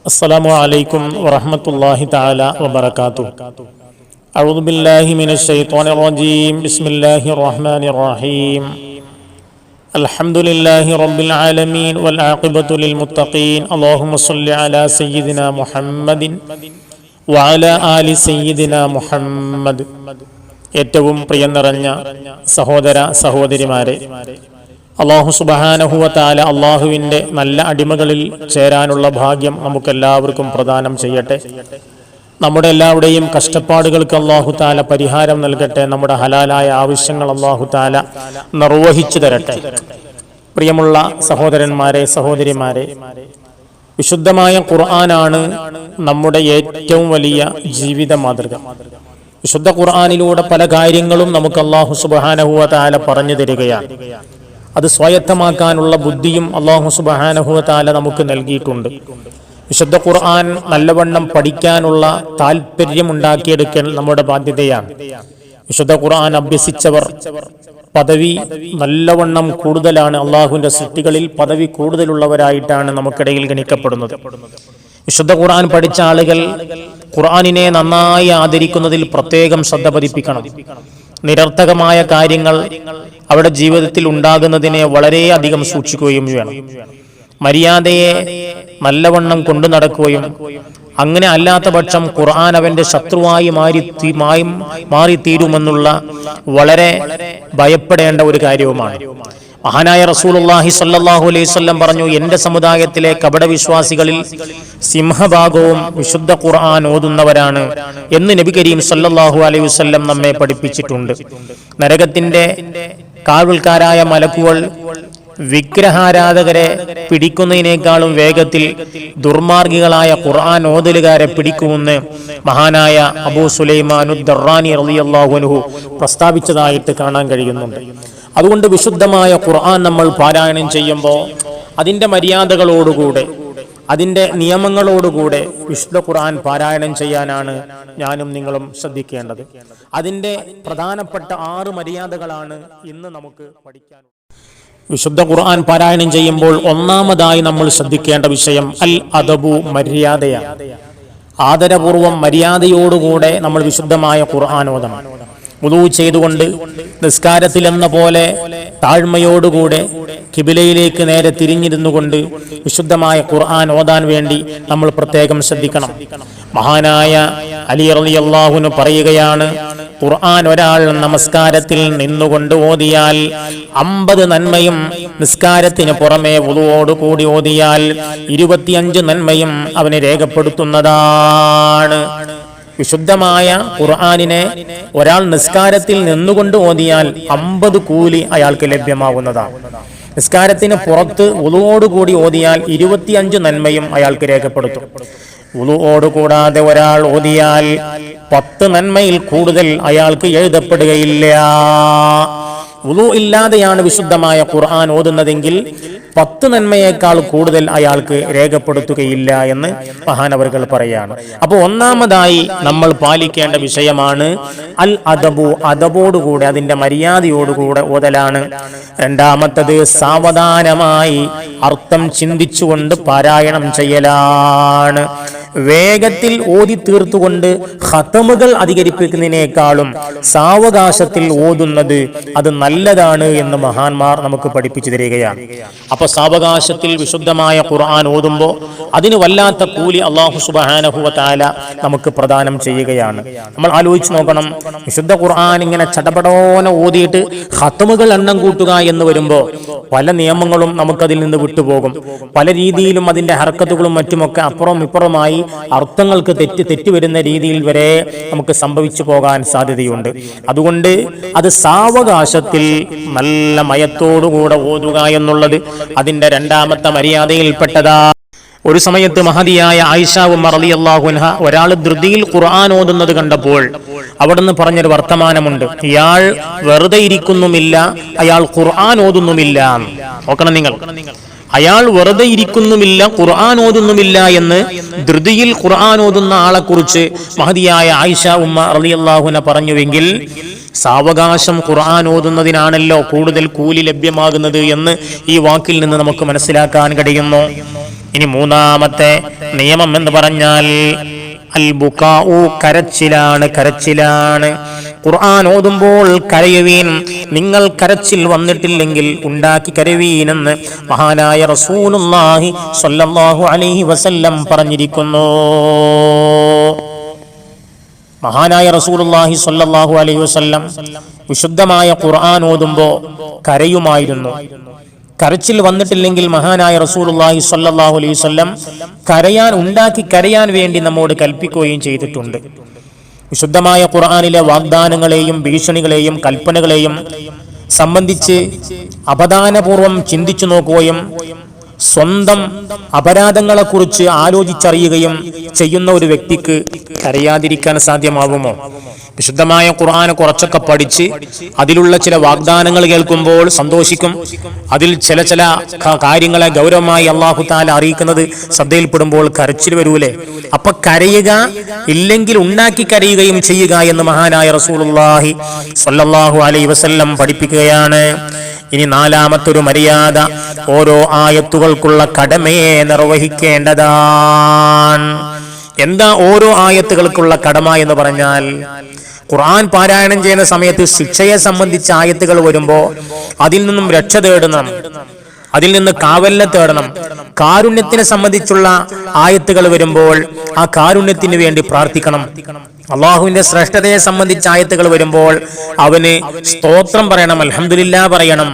السلام عليكم ورحمة الله تعالى وبركاته. أعوذ بالله من الشيطان الرجيم. بسم الله الرحمن الرحيم. الحمد لله رب العالمين والعاقبة للمتقين. اللهم صل على سيدنا محمد وعلى آل سيدنا محمد. ഏറ്റവും പ്രിയം നിറഞ്ഞ സഹോദര സഹോദരിമാരെ, അല്ലാഹു സുബ്ഹാനഹു വ തആല അല്ലാഹുവിൻ്റെ നല്ല അടിമകളിൽ ചേരാനുള്ള ഭാഗ്യം നമുക്കെല്ലാവർക്കും പ്രദാനം ചെയ്യട്ടെ. നമ്മുടെ എല്ലാവരുടെയും കഷ്ടപ്പാടുകൾക്ക് അല്ലാഹു തആല പരിഹാരം നൽകട്ടെ. നമ്മുടെ ഹലാലായ ആവശ്യങ്ങൾ അല്ലാഹു തആല നിർവഹിച്ചു തരട്ടെ. പ്രിയമുള്ള സഹോദരന്മാരെ, സഹോദരിമാരെ, വിശുദ്ധമായ ഖുർആനാണ് നമ്മുടെ ഏറ്റവും വലിയ ജീവിത മാതൃക. വിശുദ്ധ ഖുർആനിലൂടെ പല കാര്യങ്ങളും നമുക്ക് അല്ലാഹു സുബ്ഹാനഹു വ തആല പറഞ്ഞു തരികയാണ്. അത് സ്വായത്തമാക്കാനുള്ള ബുദ്ധിയും അല്ലാഹു സുബ്ഹാനഹു വ തആല നമുക്ക് നൽകിയിട്ടുണ്ട്. വിശുദ്ധ ഖുർആൻ നല്ലവണ്ണം പഠിക്കാനുള്ള താല്പര്യം ഉണ്ടാക്കിയെടുക്കൽ നമ്മുടെ ബാധ്യതയാണ്. വിശുദ്ധ ഖുർആൻ അഭ്യസിച്ചവർ പദവി നല്ലവണ്ണം കൂടുതലാണ്. അള്ളാഹുവിന്റെ സൃഷ്ടികളിൽ പദവി കൂടുതലുള്ളവരായിട്ടാണ് നമുക്കിടയിൽ ഗണിക്കപ്പെടുന്നത്. വിശുദ്ധ ഖുർആൻ പഠിച്ച ആളുകൾ ഖുർആനിനെ നന്നായി ആദരിക്കുന്നതിൽ പ്രത്യേകം ശ്രദ്ധ പതിപ്പിക്കണം. നിരർത്ഥകമായ കാര്യങ്ങൾ അവരുടെ ജീവിതത്തിൽ ഉണ്ടാകുന്നതിനെ വളരെയധികം സൂക്ഷിക്കുകയും വേണം. മര്യാദയെ നല്ലവണ്ണം കൊണ്ടു നടക്കുകയും അങ്ങനെ അല്ലാത്ത പക്ഷം ഖുർആൻ അവന്റെ ശത്രുവായി മാറിത്തീരുമെന്നുള്ള വളരെ ഭയപ്പെടേണ്ട ഒരു കാര്യവുമാണ്. മഹാനായ റസൂലുള്ളാഹി സ്വല്ലല്ലാഹു അലൈഹി വസല്ലം പറഞ്ഞു, എന്റെ സമുദായത്തിലെ കപടവിശ്വാസികളിൽ സിംഹഭാഗവും വിശുദ്ധ ഖുർആൻ ഓതുന്നവരാണ് എന്ന് നബി കരീം സ്വല്ലല്ലാഹു അലൈഹി വസല്ലം നമ്മെ പഠിപ്പിച്ചിട്ടുണ്ട്. നരകത്തിന്റെ കാവൽക്കാരായ മലക്കുകൾ വിഗ്രഹാരാധകരെ പിടിക്കുന്നതിനേക്കാളും വേഗത്തിൽ ദുർമാർഗികളായ ഖുർആൻ ഓതലുകാരെ പിടിക്കുമെന്ന് മഹാനായ അബൂ സുലൈമാൻ ദർറാനി റളിയല്ലാഹു അൻഹു പ്രസ്താവിച്ചതായിട്ട് കാണാൻ കഴിയുന്നുണ്ട്. അതുകൊണ്ട് വിശുദ്ധമായ ഖുർആൻ നമ്മൾ പാരായണം ചെയ്യുമ്പോൾ അതിൻ്റെ മര്യാദകളോടുകൂടെ, അതിൻ്റെ നിയമങ്ങളോടുകൂടെ വിശുദ്ധ ഖുർആൻ പാരായണം ചെയ്യാനാണ് ഞാനും നിങ്ങളും ശ്രദ്ധിക്കേണ്ടത്. അതിൻ്റെ പ്രധാനപ്പെട്ട 6 മര്യാദകളാണ് ഇന്ന് നമുക്ക് പഠിക്കാൻ. വിശുദ്ധ ഖുർആൻ പാരായണം ചെയ്യുമ്പോൾ ഒന്നാമതായി നമ്മൾ ശ്രദ്ധിക്കേണ്ട വിഷയം അൽ അദബു, മര്യാദയാണ്. ആദരപൂർവം മര്യാദയോടുകൂടെ നമ്മൾ വിശുദ്ധമായ ഖുർആൻ ഓതണം. വുളൂ ചെയ്തുകൊണ്ട് നിസ്കാരത്തിൽ എന്ന പോലെ താഴ്മയോടുകൂടെ ഖിബിലയിലേക്ക് നേരെ തിരിഞ്ഞിരുന്നു കൊണ്ട് വിശുദ്ധമായ ഖുർആൻ ഓതാൻ വേണ്ടി നമ്മൾ പ്രത്യേകം ശ്രദ്ധിക്കണം. മഹാനായ അലി റളിയല്ലാഹു അൻഹു പറയുകയാണ്, ഖുർആൻ ഒരാൾ നമസ്കാരത്തിൽ നിന്നുകൊണ്ട് ഓതിയാൽ 50 നന്മയും, നിസ്കാരത്തിന് പുറമെ വുളുവോടുകൂടി ഓതിയാൽ 25 നന്മയും അവന് രേഖപ്പെടുത്തുന്നതാണ്. വിശുദ്ധമായ ഖുർആനിനെ ഒരാൾ നിസ്കാരത്തിൽ നിന്നുകൊണ്ട് ഓതിയാൽ 50 കൂലി അയാൾക്ക് ലഭ്യമാകുന്നതാണ്. നിസ്കാരത്തിന് പുറത്ത് വുളുവോടുകൂടി ഓതിയാൽ 25 നന്മയും അയാൾക്ക് രേഖപ്പെടുത്തും. വുളുവോടുകൂടാതെ ഒരാൾ ഓതിയാൽ 10 നന്മയിൽ കൂടുതൽ അയാൾക്ക് എഴുതപ്പെടുകയില്ല. വുളു ഇല്ലാതെയാണ് വിശുദ്ധമായ ഖുർആൻ ഓതുന്നതെങ്കിൽ 10 നന്മയേക്കാൾ കൂടുതൽ അയാൾക്ക് രേഖപ്പെടുത്തുകയില്ല എന്ന് മഹാനവറുകൾ പറയാണ്. അപ്പോൾ ഒന്നാമതായി നമ്മൾ പാലിക്കേണ്ട വിഷയമാണ് അൽ അദബു, അദബോടുകൂടെ, അതിന്റെ മര്യാദയോടുകൂടെ ഓതലാണ്. രണ്ടാമത്തത് സാവധാനമായി അർത്ഥം ചിന്തിച്ചുകൊണ്ട് പാരായണം ചെയ്യലാണ്. വേഗത്തിൽ ഓതി തീർത്തുകൊണ്ട് ഖതമുകൾ അധികരിപ്പിക്കുന്നതിനേക്കാളും സാവകാശത്തിൽ ഓതുന്നത് അത് നല്ലതാണ് എന്ന് മഹാന്മാർ നമുക്ക് പഠിപ്പിച്ചു തരികയാണ്. അപ്പൊ സാവകാശത്തിൽ വിശുദ്ധമായ ഖുർആൻ ഓതുമ്പോൾ അതിന് വല്ലാത്ത കൂലി അല്ലാഹു സുബ്ഹാനഹു വ തആല നമുക്ക് പ്രദാനം ചെയ്യുകയാണ്. നമ്മൾ ആലോചിച്ച് നോക്കണം, വിശുദ്ധ ഖുർആൻ ഇങ്ങനെ ചടപടോന ഓതിയിട്ട് ഖതമുകൾ എണ്ണം കൂട്ടുക എന്ന് വരുമ്പോൾ പല നിയമങ്ങളും നമുക്കതിൽ നിന്ന് വിട്ടുപോകും. പല രീതിയിലും അതിന്റെ ഹർക്കത്തുകളും മറ്റുമൊക്കെ അപ്പുറം ഇപ്പുറമായി അർത്ഥങ്ങൾക്ക് തെറ്റ് വരുന്ന രീതിയിൽ വരെ നമുക്ക് സംഭവിച്ചു പോകാൻ സാധ്യതയുണ്ട്. അതുകൊണ്ട് അത് സാവകാശത്തിൽ നല്ല മയത്തോടുകൂടെ ഓതുക എന്നുള്ളത് അതിന്റെ രണ്ടാമത്തെ മര്യാദയിൽപ്പെട്ടതാ. ഒരു സമയത്ത് മഹദിയായ ആയിഷ ഉമ്മ റളിയല്ലാഹു അൻഹ ഒരാൾ ധൃതിയിൽ ഖുർആൻ ഓതുന്നത് കണ്ടപ്പോൾ അവിടുന്ന് പറഞ്ഞൊരു വർത്തമാനമുണ്ട്, ഇയാൾ വെറുതെ ഇരിക്കുന്നുമില്ല, അയാൾ ഖുർആൻ ഓതുന്നുമില്ല. നോക്കണം നിങ്ങൾ, അയാൾ വെറുതെ ഇരിക്കുന്നുമില്ല, ഖുർആൻ ഓതുന്നുമില്ല എന്ന് ധൃതിയിൽ ഖുർആൻ ഓതുന്ന ആളെ കുറിച്ച് മഹദിയായ ആയിഷ ഉമ്മ റളിയല്ലാഹു അൻഹ പറഞ്ഞുവെങ്കിൽ സാവകാശം ഖുർആൻ ഓതുന്നതിനാണല്ലോ കൂടുതൽ കൂലി ലഭ്യമാകുന്നത് എന്ന് ഈ വാക്കിൽ നിന്ന് നമുക്ക് മനസ്സിലാക്കാൻ കഴിയുന്നു. ഇനി മൂന്നാമത്തെ നിയമം എന്ന് പറഞ്ഞാൽ അൽ ബുകാഉ, കരച്ചിലാണ്. ഖുർആൻ ഓതുമ്പോൾ കരയുവീൻ. നിങ്ങൾ കരച്ചിൽ വന്നിട്ടില്ലെങ്കിൽ ഉണ്ടാക്കി കരയുവീനെന്ന് മഹാനായ റസൂലുള്ളാഹി സ്വല്ലല്ലാഹു അലൈഹി വസല്ലം പറഞ്ഞിരിക്കുന്നു. മഹാനായ റസൂലുള്ളാഹി സ്വല്ലല്ലാഹു അലൈഹി വസല്ലം വിശുദ്ധമായ ഖുർആൻ ഓതുമ്പോൾ കരയുമായിരുന്നു. കരച്ചിൽ വന്നിട്ടില്ലെങ്കിൽ മഹാനായ റസൂലുള്ളാഹി സ്വല്ലല്ലാഹു അലൈഹി വസല്ലം കരയാൻ വേണ്ടി നമ്മോട് കൽപ്പിക്കുകയും ചെയ്തിട്ടുണ്ട്. വിശുദ്ധമായ ഖുർആനിലെ വാഗ്ദാനങ്ങളെയും ഭീഷണികളെയും കൽപ്പനകളെയും സംബന്ധിച്ച് അവധാനപൂർവം ചിന്തിച്ചു നോക്കുകയും സ്വന്തം അപരാധങ്ങളെക്കുറിച്ച് ആലോചിച്ചറിയുകയും ചെയ്യുന്ന ഒരു വ്യക്തിക്ക് കരയാതിരിക്കാൻ സാധ്യമാകുമോ? വിശുദ്ധമായ ഖുർആൻ കുറച്ചൊക്കെ പഠിച്ച് അതിലുള്ള ചില വാഗ്ദാനങ്ങൾ കേൾക്കുമ്പോൾ സന്തോഷിക്കും. അതിൽ ചില കാര്യങ്ങളെ ഗൗരവമായി അല്ലാഹു തആല അറിയിക്കുന്നത് ശ്രദ്ധയിൽപ്പെടുമ്പോൾ കരച്ചിൽ വരൂലേ? അപ്പൊ കരയുക, ഇല്ലെങ്കിൽ ഉണ്ടാക്കി കരയുകയും ചെയ്യുക എന്ന് മഹാനായ റസൂലുള്ളാഹി സ്വല്ലല്ലാഹു അലൈഹി വസല്ലം പഠിപ്പിക്കുകയാണ്. ഇനി നാലാമത്തൊരു മര്യാദ, ഓരോ ആയത്തുകൾക്കുള്ള കടമയെ നിർവഹിക്കേണ്ടതാണ്. എന്താ ഓരോ ആയത്തുകൾക്കുള്ള കടമ എന്ന് പറഞ്ഞാൽ, ഖുർആൻ പാരായണം ചെയ്യുന്ന സമയത്ത് ശിക്ഷയെ സംബന്ധിച്ച ആയത്തുകൾ വരുമ്പോൾ അതിൽ നിന്നും രക്ഷ തേടണം, അതിൽ നിന്ന് കാവലിനെ തേടണം. കാരുണ്യത്തിനെ സംബന്ധിച്ചുള്ള ആയത്തുകൾ വരുമ്പോൾ ആ കാരുണ്യത്തിന് വേണ്ടി പ്രാർത്ഥിക്കണം. അള്ളാഹുവിന്റെ ശ്രേഷ്ഠതയെ സംബന്ധിച്ച ആയത്തുകൾ വരുമ്പോൾ അവന് സ്തോത്രം പറയണം, അൽഹംദുലില്ലാഹ് പറയണം.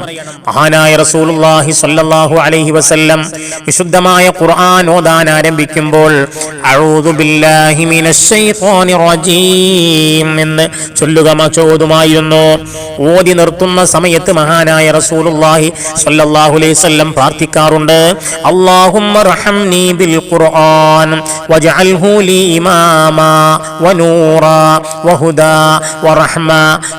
മഹാനായ റസൂലുള്ളാഹി സ്വല്ലല്ലാഹു അലൈഹി വസല്ലം വിശുദ്ധമായ ഖുർആൻ ഓതാൻ ആരംഭിക്കുമ്പോൾ അഊദു ബില്ലാഹി മിനശ് ശൈത്വാനിർ റജീം എന്ന് ചോതുമായിരുന്നു. ഓതി നിർത്തുന്ന സമയത്ത് മഹാനായ റസൂലുള്ളാഹി സ്വല്ലല്ലാഹു അലൈഹി വസല്ലം പ്രാർത്ഥിക്കാറുണ്ട്, അല്ലാഹുമ്മ റഹംനി ബിൽ ഖുർആൻ വജ്അൽഹു ലി ഇമാമാ വനൂറാ വഹുദാ വറഹ്മ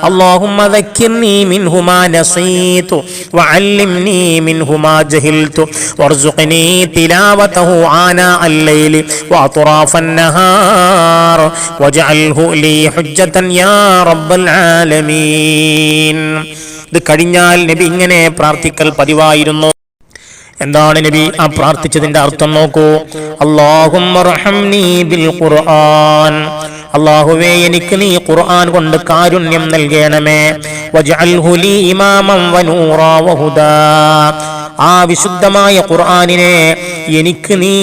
اللهم ذكرني منه ما نسيت وعلمني منه ما جهلت وارزقني تلاوته آناء الليل وأطراف النهار واجعله لي حجة يا رب العالمين. ഇത് കഴിഞ്ഞാൽ നബി ഇങ്ങനെ പ്രാർത്ഥിക്കൽ പതിവായിരുന്നു. എന്താണ് നബി ആ പ്രാർത്ഥിച്ചതിന്റെ അർത്ഥം നോക്കൂ. അല്ലാഹുമ്മ റഹംനി ബിൽ ഖുർആൻ, അല്ലാഹുവേ എനിക്ക് നീ ഖുർആൻ കൊണ്ട് കാരുണ്യം നൽകണമേ. വജ്അൽഹു ലീ ഇമാമൻ വനൂറാ വഹുദാ, ആ വിശുദ്ധമായ ഖുർആനിനെ എനിക്ക് നീ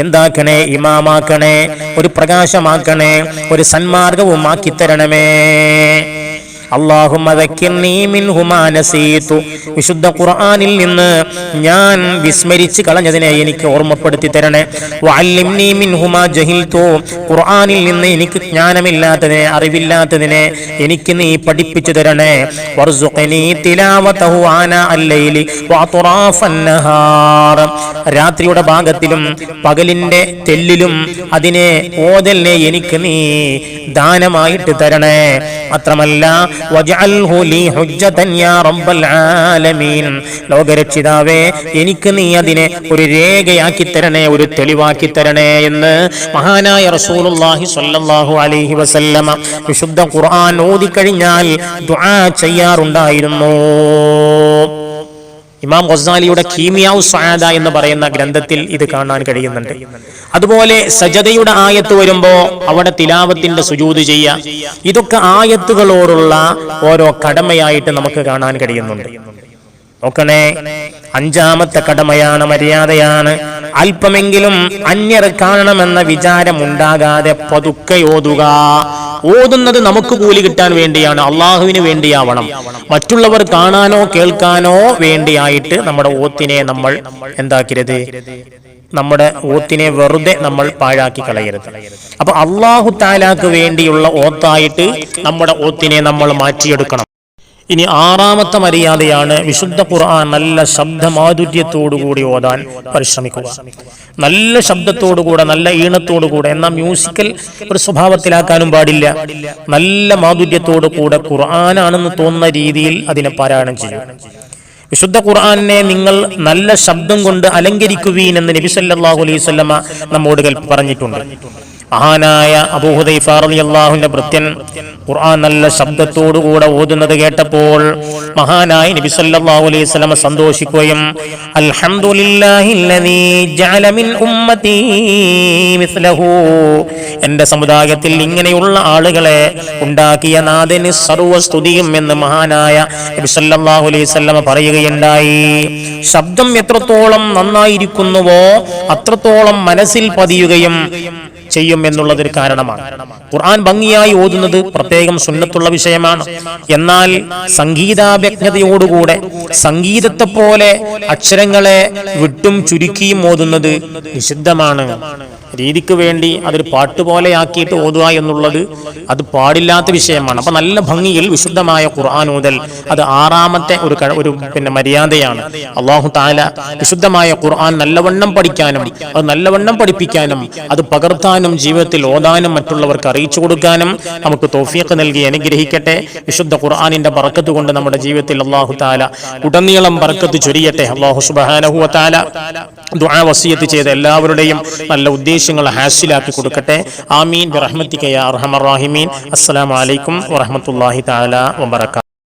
എന്താക്കണേ, ഇമാമാക്കണേ, ഒരു പ്രകാശമാക്കണേ, ഒരു സന്മാർഗവും ആക്കി തരണമേ. അല്ലാഹുമ്മ ദക്കിർനി മിൻഹു മാ നസീതു, വിശുദ്ധ ഖുർആനിൽ നിന്ന് ഞാൻ വിസ്മരിച്ചു കളഞ്ഞതിനെ എനിക്ക് ഓർമ്മപ്പെടുത്തി തരണേ. വഅല്ലിംനി മിൻഹു മാ ജഹിൽതു, ഖുർആനിൽ നിന്ന് എനിക്ക് ജ്ഞാനമില്ലാത്തതിനെ, അറിവില്ലാത്തതിനെ എനിക്ക് നീ പഠിപ്പിച്ചു തരണേ. വർസുഖ്നി തിലാവതഹു ആനാ അൽ-ലൈലി വഅത്റാഫൻ നഹാർ, രാത്രിയുടെ ഭാഗത്തിലും പകലിന്റെ തെല്ലിലും അതിനെ ഓതലിനെ എനിക്ക് നീ ദാനമായിട്ട് തരണേ. മാത്രമല്ല വജ്അൽഹു ലീ ഹുജ്ജതൻ യാ റബ്ബൽ ആലമീൻ, ലോകരക്ഷിതാവേ എനിക്ക് നീ അതിനെ ഒരു രേഖയാക്കി തരണേ, ഒരു തെളിവാക്കി തരണേ എന്ന് മഹാനായ റസൂലുള്ളാഹി സ്വല്ലല്ലാഹു അലൈഹി വസല്ലമ വിശുദ്ധ ഖുർആൻ ഓതിക്കഴിഞ്ഞാൽ ദുആ ചെയ്യാറുണ്ടായിരുന്നു. ഇമാം ഗസാലിയുടെ കീമിയാഉ സഅദ എന്ന് പറയുന്ന ഗ്രന്ഥത്തിൽ ഇത് കാണാൻ കഴിയുന്നുണ്ട്. അതുപോലെ സജദയുടെ ആയത്ത് വരുമ്പോ അവിടെ തിലാവത്തിന്റെ സുജൂദ് ചെയ്യുക, ഇതൊക്കെ ആയത്തുകളോടുള്ള ഓരോ കടമയായിട്ട് നമുക്ക് കാണാൻ കഴിയുന്നുണ്ട്. നോക്കണേ, അഞ്ചാമത്തെ കടമയാണ്, മര്യാദയാണ്. അല്പമെങ്കിലും അന്യർ കാണണമെന്ന വിചാരം ഉണ്ടാകാതെ പതുക്കെ ഓതുക. ഓതുന്നത് നമുക്ക് കൂലി കിട്ടാൻ വേണ്ടിയാണ്, അള്ളാഹുവിന് വേണ്ടിയാവണം. മറ്റുള്ളവർ കാണാനോ കേൾക്കാനോ വേണ്ടിയായിട്ട് നമ്മുടെ ഓത്തിനെ നമ്മൾ എന്താക്കരുത്, നമ്മുടെ ഓത്തിനെ വെറുതെ നമ്മൾ പാഴാക്കി കളയരുത്. അപ്പൊ അള്ളാഹു തആലാക്ക് വേണ്ടിയുള്ള ഓത്തായിട്ട് നമ്മുടെ ഓത്തിനെ നമ്മൾ മാറ്റിയെടുക്കണം. ഇനി ആറാമത്തെ മര്യാദയാണ് വിശുദ്ധ ഖുർആൻ നല്ല ശബ്ദമാധുര്യത്തോടുകൂടി ഓതാൻ പരിശ്രമിക്കുക. നല്ല ശബ്ദത്തോടുകൂടെ, നല്ല ഈണത്തോടുകൂടെ, എന്നാൽ മ്യൂസിക്കൽ ഒരു സ്വഭാവത്തിലാക്കാനും പാടില്ല. നല്ല മാധുര്യത്തോടു കൂടെ ഖുർആനാണെന്ന് തോന്നുന്ന രീതിയിൽ അതിനെ പാരായണം ചെയ്യും. വിശുദ്ധ ഖുർആനെ നിങ്ങൾ നല്ല ശബ്ദം കൊണ്ട് അലങ്കരിക്കുവീൻ എന്ന് നബി സല്ലല്ലാഹു അലൈഹി വസല്ലമ നമ്മോട് പറഞ്ഞിട്ടുണ്ട്. മഹാനായ അബൂ ഹുദൈഫ റളിയല്ലാഹുവിന്റെ ഭൃത്യൻ ഖുർആൻ നല്ല ശബ്ദത്തോടുകൂടെ ഓതുന്നത് കേട്ടപ്പോൾ മഹാനായ നബി സല്ലല്ലാഹു അലൈഹി വസല്ലം സന്തോഷിക്കുകയും അൽഹംദുലില്ലാഹില്ലദീ ജഅല മിൻ ഉമ്മത്തി മിസ്ലഹു, എന്റെ സമുദായത്തിൽ ഇങ്ങനെയുള്ള ആളുകളെ ഉണ്ടാക്കിയ നാഥന് സർവസ്തുതിയും എന്ന് മഹാനായ നബി സല്ലല്ലാഹു അലൈഹി വസല്ലം പറയുകയുണ്ടായി. ശബ്ദം എത്രത്തോളം നന്നായിരിക്കുന്നുവോ അത്രത്തോളം മനസ്സിൽ പതിയുകയും ചെയ്യും എന്നുള്ളതൊരു കാരണമാണ്. ഖുർആൻ ഭംഗിയായി ഓതുന്നത് പ്രത്യേകം സുന്നത്തുള്ള വിഷയമാണ്. എന്നാൽ സംഗീതാഭ്യജ്ഞതയോടുകൂടെ സംഗീതത്തെ പോലെ അക്ഷരങ്ങളെ വിട്ടും ചുരുക്കിയും ഓതുന്നത് നിഷിദ്ധമാണ്. രീതിക്ക് വേണ്ടി അതൊരു പാട്ടുപോലെയാക്കിയിട്ട് ഓതുക എന്നുള്ളത് അത് പാടില്ലാത്ത വിഷയമാണ്. അപ്പൊ നല്ല ഭംഗിയിൽ വിശുദ്ധമായ ഖുർആൻ ഓതൽ അത് ആറാമത്തെ ഒരു മര്യാദയാണ്. അല്ലാഹു തആല വിശുദ്ധമായ ഖുർആൻ നല്ലവണ്ണം പഠിക്കാനും അത് നല്ലവണ്ണം പഠിപ്പിക്കാനും അത് പകർത്താനും ജീവിതത്തിൽ ഓതാനും മറ്റുള്ളവർക്ക് അറിയിച്ചു കൊടുക്കാനും നമുക്ക് തൗഫീഖ് നൽകി അനുഗ്രഹിക്കട്ടെ. വിശുദ്ധ ഖുർആനിന്റെ ബറക്കത്ത് കൊണ്ട് നമ്മുടെ ജീവിതത്തിൽ അല്ലാഹു തആല ഉടനീളം ബറക്കത്ത് ചൊരിയട്ടെ. അല്ലാഹു സുബ്ഹാനഹു വ തആല ദുആ വസിയത്ത് ചെയ്ത എല്ലാവരുടെയും നല്ല ഉദ്ദേശങ്ങൾ ഹാസിലാക്കി കൊടുക്കട്ടെ. ആമീൻ ബിറഹ്മതിക യാ അർഹമർ റഹീമീൻ. അസ്സലാമു അലൈക്കും വറഹ്മത്തുള്ളാഹി തആല വബറകാതുഹു.